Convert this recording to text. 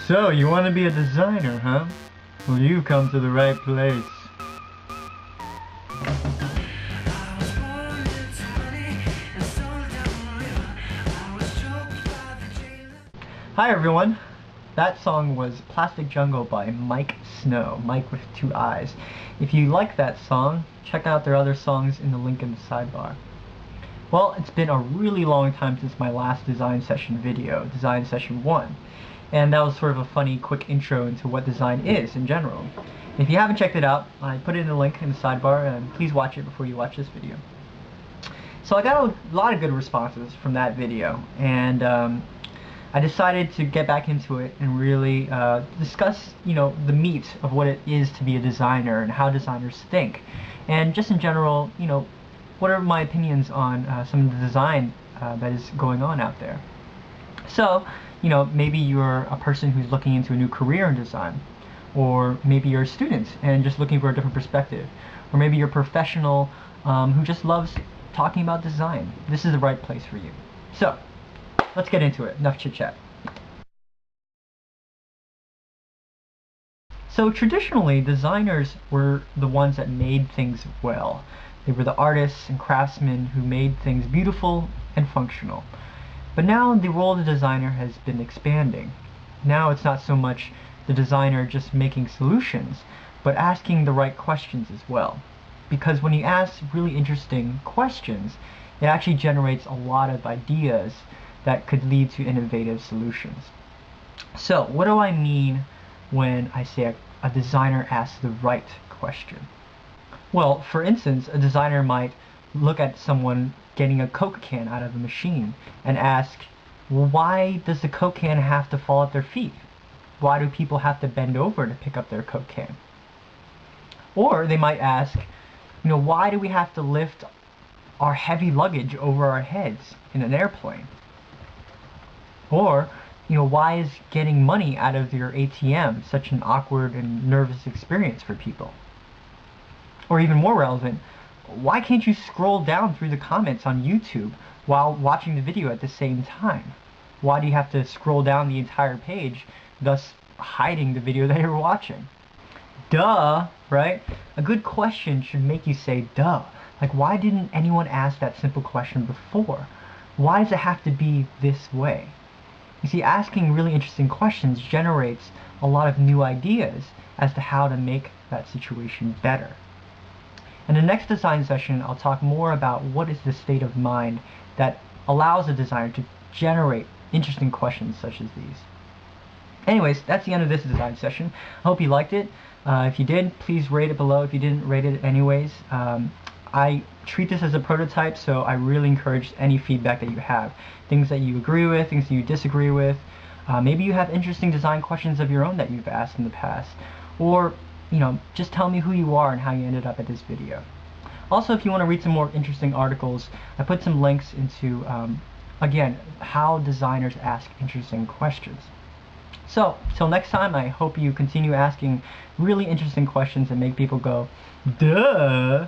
So, you want to be a designer, huh? Well, you come to the right place. Hi everyone! That song was Plastic Jungle by Miike Snow, Mike with 2 eyes. If you like that song, check out their other songs in the link in the sidebar. Well, it's been a really long time since my last design session video, design session 1. And that was sort of a funny, quick intro into what design is in general. If you haven't checked it out, I put it in the link in the sidebar, and please watch it before you watch this video. So I got a lot of good responses from that video, and I decided to get back into it and really discuss, the meat of what it is to be a designer and how designers think, and just in general, what are my opinions on some of the design that is going on out there. So, maybe you're a person who's looking into a new career in design, or maybe you're a student and just looking for a different perspective, or maybe you're a professional who just loves talking about design. This is the right place for you. So, let's get into it. Enough chit-chat. So traditionally, designers were the ones that made things well. They were the artists and craftsmen who made things beautiful and functional. But now the role of the designer has been expanding. Now it's not so much the designer just making solutions, but asking the right questions as well. Because when you ask really interesting questions, it actually generates a lot of ideas that could lead to innovative solutions. So, what do I mean when I say a designer asks the right question? Well, for instance, a designer might look at someone getting a Coke can out of a machine and ask, well, why does the Coke can have to fall at their feet? Why do people have to bend over to pick up their Coke can? Or they might ask, why do we have to lift our heavy luggage over our heads in an airplane? Or, why is getting money out of your ATM such an awkward and nervous experience for people? Or even more relevant, why can't you scroll down through the comments on YouTube while watching the video at the same time? Why do you have to scroll down the entire page, thus hiding the video that you're watching? Duh, right? A good question should make you say duh. Like, why didn't anyone ask that simple question before? Why does it have to be this way? You see, asking really interesting questions generates a lot of new ideas as to how to make that situation better. In the next design session, I'll talk more about what is the state of mind that allows a designer to generate interesting questions such as these. Anyways, that's the end of this design session. I hope you liked it. If you did, please rate it below. If you didn't, rate it anyways. I treat this as a prototype, so I really encourage any feedback that you have. Things that you agree with, things that you disagree with. Maybe you have interesting design questions of your own that you've asked in the past. Or, just tell me who you are and how you ended up at this video. Also, if you want to read some more interesting articles, I put some links into, again, how designers ask interesting questions. So, till next time, I hope you continue asking really interesting questions that make people go, duh!